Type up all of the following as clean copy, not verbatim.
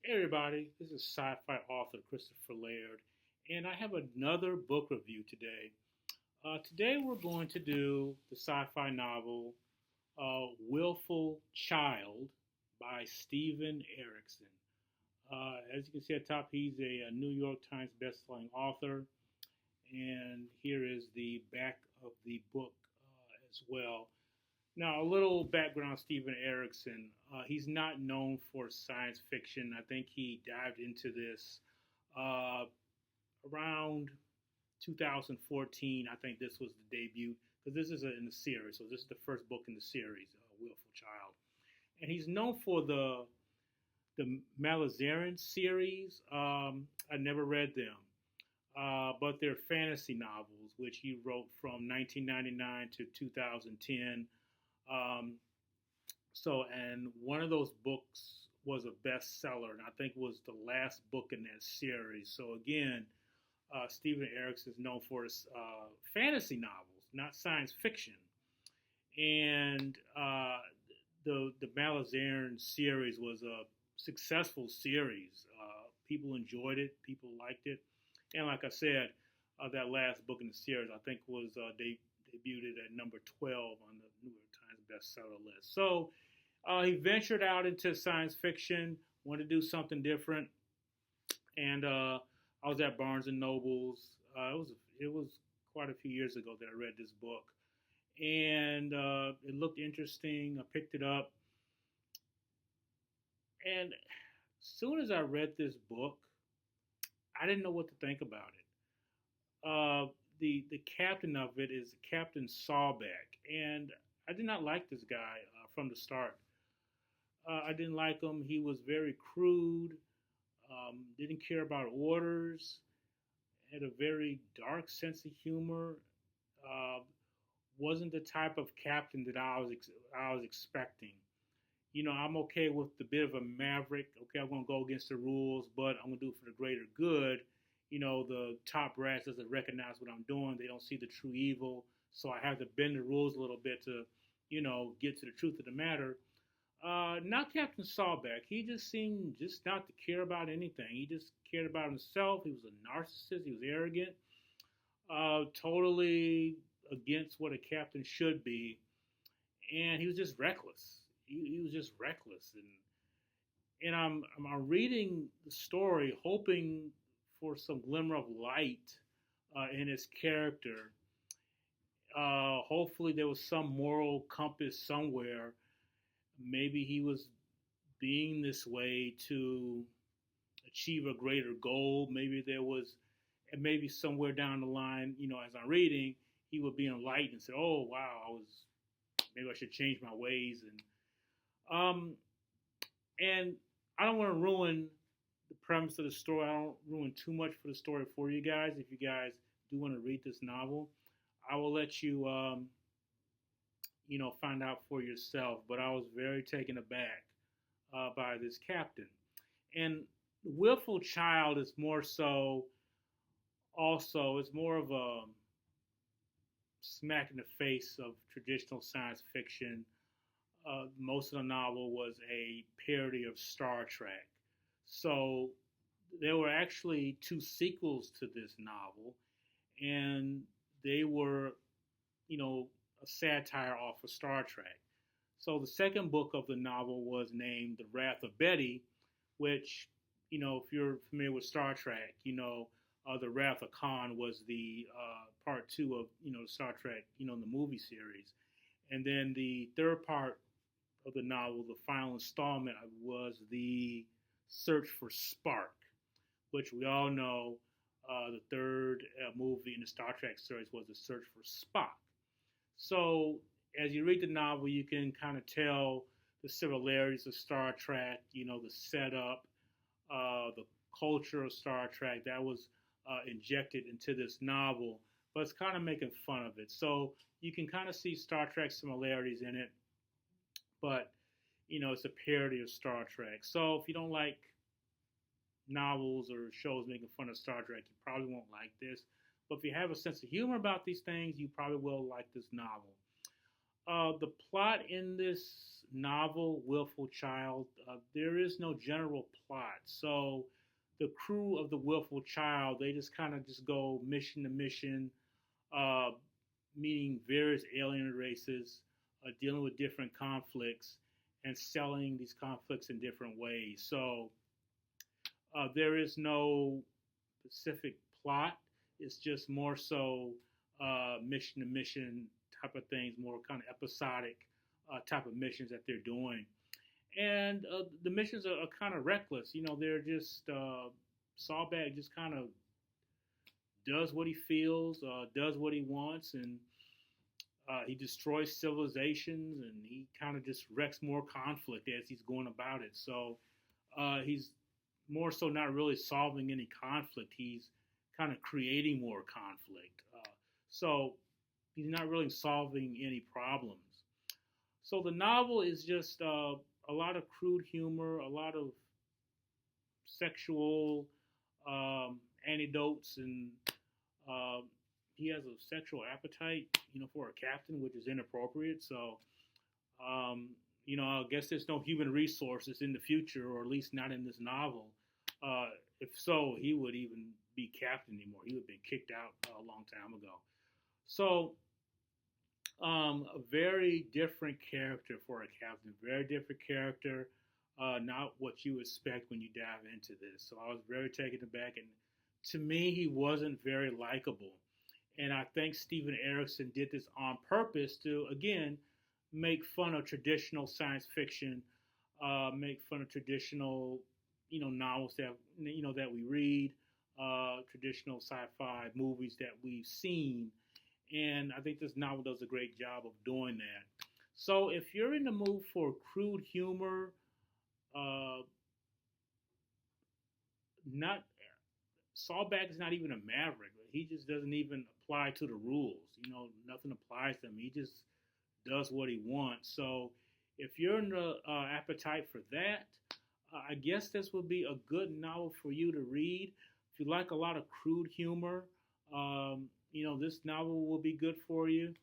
Hey everybody, this is sci-fi author Christopher Laird, and I have another book review today. Today we're going to do the sci-fi novel Willful Child by Steven Erikson. As you can see at top, he's a New York Times bestselling author, and here is the back of the book as well. Now, a little background on Steven Erikson. He's not known for science fiction. I think he dived into this uh, around 2014. I think this was the debut because this is in the series. So this is the first book in the series, Willful Child. And he's known for the Malazarian series. I never read them, but they're fantasy novels, which he wrote from 1999 to 2010. Um, and one of those books was a bestseller, and I think was the last book in that series. So again, Steven Erikson is known for his fantasy novels, not science fiction. And the Malazarian series was a successful series. People enjoyed it, people liked it, and like I said, that last book in the series I think was they debuted at number 12 on the New York Times bestseller list. So he ventured out into science fiction, wanted to do something different, and I was at Barnes and Nobles. It was quite a few years ago that I read this book, and it looked interesting. I picked it up, and as soon as I read this book, I didn't know what to think about it. The captain of it is Captain Sawback, and I did not like this guy from the start. I didn't like him. He was very crude. Didn't care about orders. Had a very dark sense of humor. Uh, wasn't the type of captain that I was expecting. I'm okay with the bit of a maverick. Okay, I'm gonna go against the rules, but I'm gonna do it for the greater good. The top brass doesn't recognize what I'm doing. They don't see the true evil. So I have to bend the rules a little bit to, get to the truth of the matter. Not Captain Sawback. He just seemed just not to care about anything. He just cared about himself. He was a narcissist. He was arrogant. Totally against what a captain should be. And he was just reckless. He was just reckless. And I'm reading the story hoping for some glimmer of light in his character. Hopefully, there was some moral compass somewhere. Maybe he was being this way to achieve a greater goal. Maybe there was, and maybe somewhere down the line, as I'm reading, he would be enlightened and say, "Oh, wow, maybe I should change my ways." And I don't want to ruin the premise of the story. I don't ruin too much for the story for you guys. If you guys do want to read this novel, I will let you, find out for yourself. But I was very taken aback by this captain. And Willful Child is more so, also, it's more of a smack in the face of traditional science fiction. Most of the novel was a parody of Star Trek. So there were actually two sequels to this novel, and they were, a satire off of Star Trek. So the second book of the novel was named The Wrath of Betty, which, if you're familiar with Star Trek, The Wrath of Khan was the part two of, Star Trek, the movie series. And then the third part of the novel, the final installment, was the Search for Spark, which we all know the third movie in the Star Trek series was The Search for Spock. So as you read the novel, you can kind of tell the similarities of Star Trek, the setup, the culture of Star Trek that was injected into this novel, but it's kind of making fun of it. So you can kind of see Star Trek similarities in it, but it's a parody of Star Trek. So if you don't like novels or shows making fun of Star Trek, you probably won't like this. But if you have a sense of humor about these things, you probably will like this novel. The plot in this novel, Willful Child, there is no general plot. So the crew of the Willful Child, they just kind of just go mission to mission, uh, meeting various alien races, dealing with different conflicts, and selling these conflicts in different ways. So there is no specific plot. It's just more so mission to mission type of things, more kind of episodic type of missions that they're doing. And the missions are kind of reckless. You know, they're just Sawback just kind of does what he feels, does what he wants, and he destroys civilizations, and he kind of just wrecks more conflict as he's going about it. So he's more so not really solving any conflict. He's kind of creating more conflict. So he's not really solving any problems. So the novel is just a lot of crude humor, a lot of sexual anecdotes, and uh, he has a sexual appetite, you know, for a captain, which is inappropriate. So, you know, I guess there's no human resources in the future, or at least not in this novel. If so, he would even be captain anymore. He would have been kicked out a long time ago. So, a very different character for a captain, very different character, not what you expect when you dive into this. So I was very taken aback, and to me, he wasn't very likable. And I think Steven Erikson did this on purpose to, again, make fun of traditional science fiction, make fun of traditional, you know, novels that that we read, traditional sci-fi movies that we've seen, and I think this novel does a great job of doing that. So if you're in the mood for crude humor, uh, not Sawback is not even a maverick. He just doesn't even apply to the rules. You know, nothing applies to him. He just does what he wants. So if you're in the appetite for that, I guess this would be a good novel for you to read. If you like a lot of crude humor, you know, this novel will be good for you.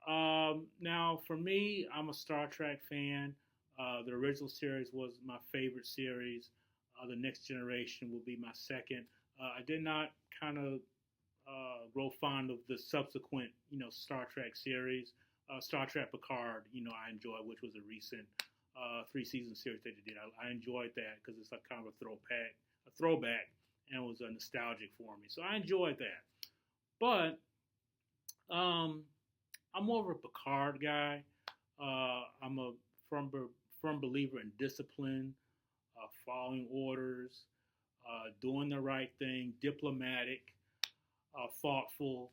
Now, for me, I'm a Star Trek fan. The original series was my favorite series. The Next Generation will be my second. I did not kind of grow fond of the subsequent, you know, Star Trek series. Star Trek Picard, you know, I enjoyed, which was a recent 3-season series that they did. I enjoyed that because it's like kind of a throwback, and it was nostalgic for me. So I enjoyed that. But I'm more of a Picard guy. I'm a firm believer in discipline, following orders, doing the right thing, diplomatic, thoughtful.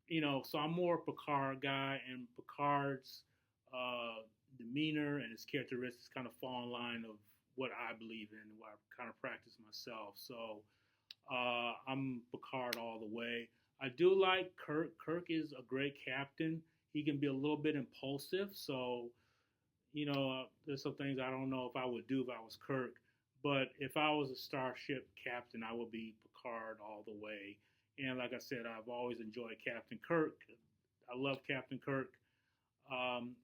You know, so I'm more a Picard guy, and Picard's demeanor and his characteristics kind of fall in line of what I believe in, what I kind of practice myself. So I'm Picard all the way. I do like Kirk. Kirk is a great captain. He can be a little bit impulsive, so you know, there's some things I don't know if I would do if I was Kirk. But if I was a starship captain, I would be Picard all the way. And like I said, I've always enjoyed Captain Kirk. I love Captain Kirk. Um,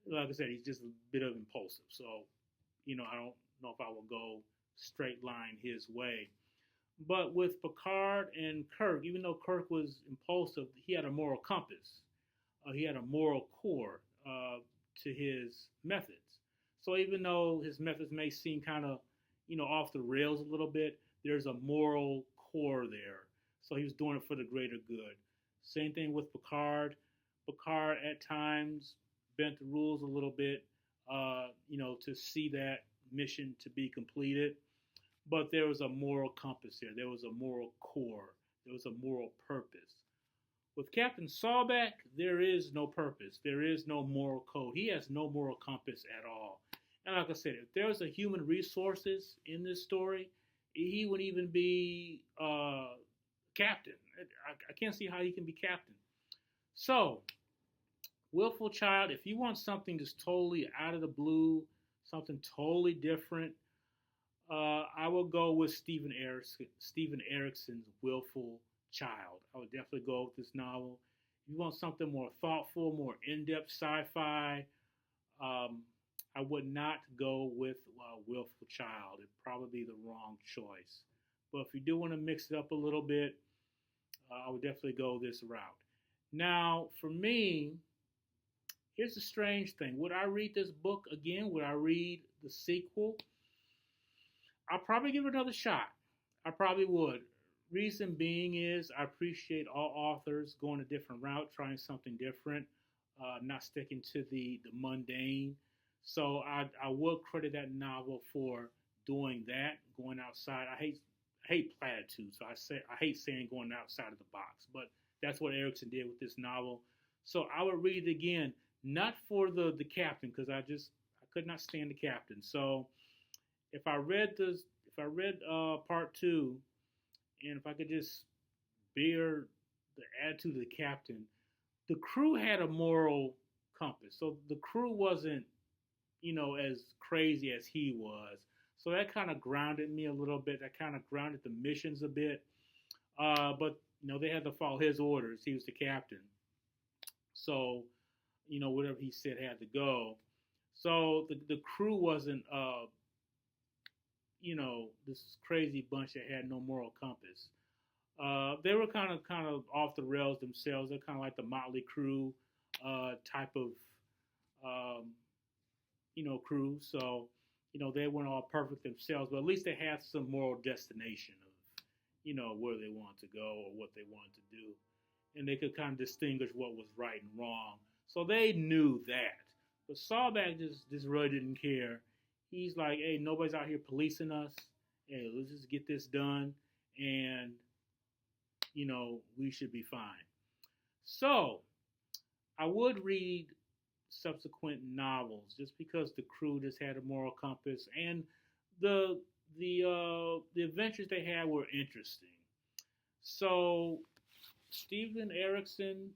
like I said, he's just a bit of impulsive. So, you know, I don't know if I will go straight line his way. But with Picard and Kirk, even though Kirk was impulsive, he had a moral compass. He had a moral core to his methods. So even though his methods may seem kind of, you know, off the rails a little bit, there's a moral core there. So he was doing it for the greater good. Same thing with Picard. Picard at times bent the rules a little bit, you know, to see that mission to be completed. But there was a moral compass there. There was a moral core. There was a moral purpose. With Captain Sawback, there is no purpose. There is no moral code. He has no moral compass at all. And like I said, if there was a human resources in this story, he would even be captain. I can't see how he can be captain. So, Willful Child, if you want something just totally out of the blue, something totally different, I will go with Steven Erikson's Willful Child. I would definitely go with this novel. If you want something more thoughtful, more in-depth sci-fi, um, I would not go with Willful Child. It'd probably be the wrong choice. But if you do want to mix it up a little bit, I would definitely go this route. Now, for me, here's the strange thing. Would I read this book again? Would I read the sequel? I'll probably give it another shot. I probably would. Reason being is I appreciate all authors going a different route, trying something different, not sticking to the mundane. So I will credit that novel for doing that, going outside. I hate platitudes, so I hate saying going outside of the box, but that's what Erikson did with this novel. So I would read it again, not for the captain, because I could not stand the captain. So if I read part two, and if I could just bear the attitude of the captain, the crew had a moral compass. So the crew wasn't, as crazy as he was. So that kind of grounded me a little bit. That kind of grounded the missions a bit. But they had to follow his orders. He was the captain. So, whatever he said had to go. So the crew wasn't, this crazy bunch that had no moral compass. They were kind of off the rails themselves. They're kind of like the Motley Crue type of, crew. So, they weren't all perfect themselves, but at least they had some moral destination of, where they wanted to go or what they wanted to do. And they could kind of distinguish what was right and wrong. So they knew that. But Sawback just really didn't care. He's like, hey, nobody's out here policing us. Hey, let's just get this done. And, we should be fine. So I would read subsequent novels just because the crew just had a moral compass and the adventures they had were interesting. So Steven Erikson,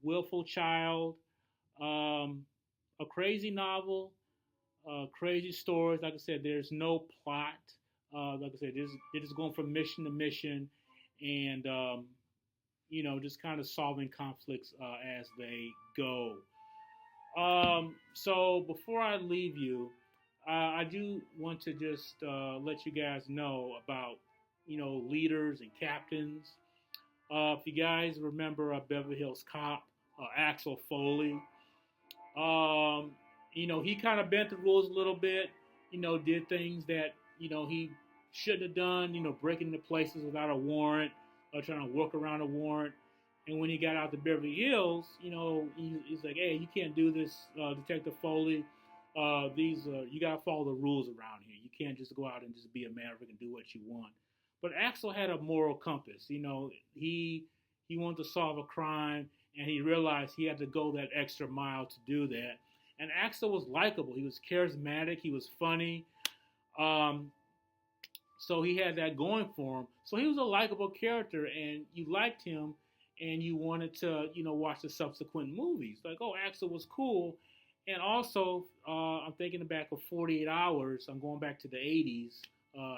Willful Child, a crazy novel, crazy stories. Like I said, there's no plot. Like I said, they're just going from mission to mission, and just kind of solving conflicts as they go. So before I leave you, I do want to just let you guys know about leaders and captains. If you guys remember Beverly Hills Cop, Axel Foley, he kind of bent the rules a little bit. Did things that he shouldn't have done. Breaking into places without a warrant, or trying to work around a warrant. And when he got out to Beverly Hills, he's like, hey, you can't do this, Detective Foley. You gotta follow the rules around here. You can't just go out and just be a maverick and do what you want. But Axel had a moral compass. He wanted to solve a crime, and he realized he had to go that extra mile to do that. And Axel was likable. He was charismatic. He was funny. So he had that going for him. So he was a likable character, and you liked him, and you wanted to, watch the subsequent movies. Like, oh, Axel was cool. And also, I'm thinking back of 48 Hours. I'm going back to the 80s.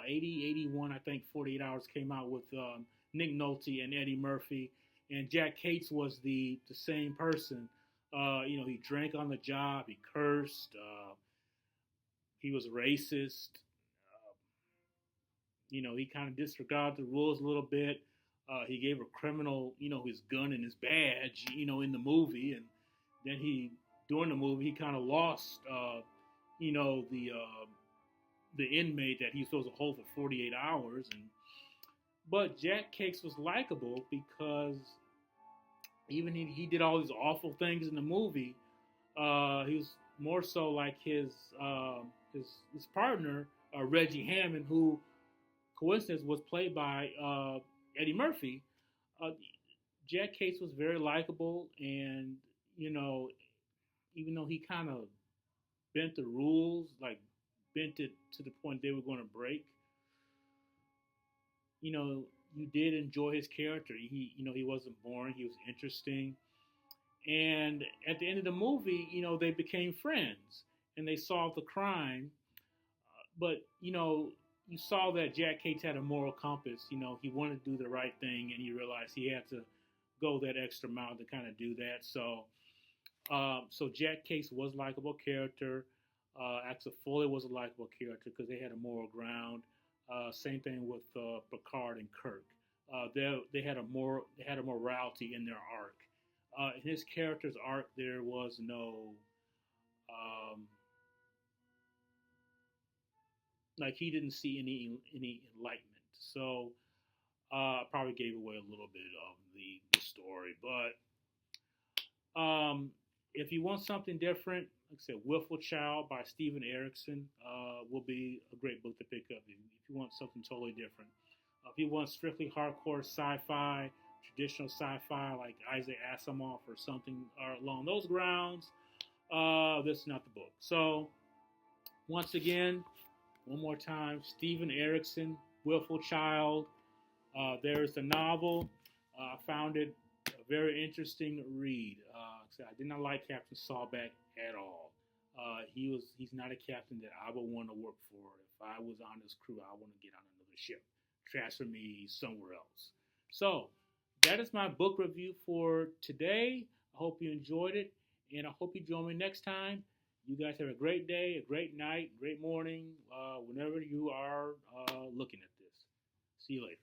80, 81, I think 48 Hours came out with Nick Nolte and Eddie Murphy. And Jack Cates was the same person. He drank on the job. He cursed. He was racist. He kind of disregarded the rules a little bit. He gave a criminal, his gun and his badge, in the movie. And then during the movie, he kind of lost, the inmate that he was supposed to hold for 48 hours. But Jack Cakes was likable because even if he did all these awful things in the movie, he was more so like his partner, Reggie Hammond, who, coincidence, was played by Eddie Murphy. Jack Case was very likable, and even though he kind of bent the rules, like bent it to the point they were going to break, you did enjoy his character. He wasn't boring. He was interesting. And at the end of the movie, they became friends and they solved the crime. But you saw that Jack Cates had a moral compass. He wanted to do the right thing, and he realized he had to go that extra mile to kind of do that. So so Jack Case was a likable character. Axel Foley was a likable character because they had a moral ground. Same thing with Picard and Kirk. They had a morality in their arc. In his character's arc, there was no like he didn't see any enlightenment. So I probably gave away a little bit of the story, but if you want something different, like I said, Willful Child by Steven Erikson will be a great book to pick up if you want something totally different. If you want strictly hardcore sci-fi, traditional sci-fi like Isaac Asimov or something along those grounds, this is not the book. So once again, one more time, Steven Erikson, Willful Child. There's the novel. I found it a very interesting read. I did not like Captain Sawback at all. He's not a captain that I would want to work for. If I was on his crew, I want to get on another ship. Transfer me somewhere else. So that is my book review for today. I hope you enjoyed it, and I hope you join me next time. You guys have a great day, a great night, great morning, whenever you are looking at this. See you later.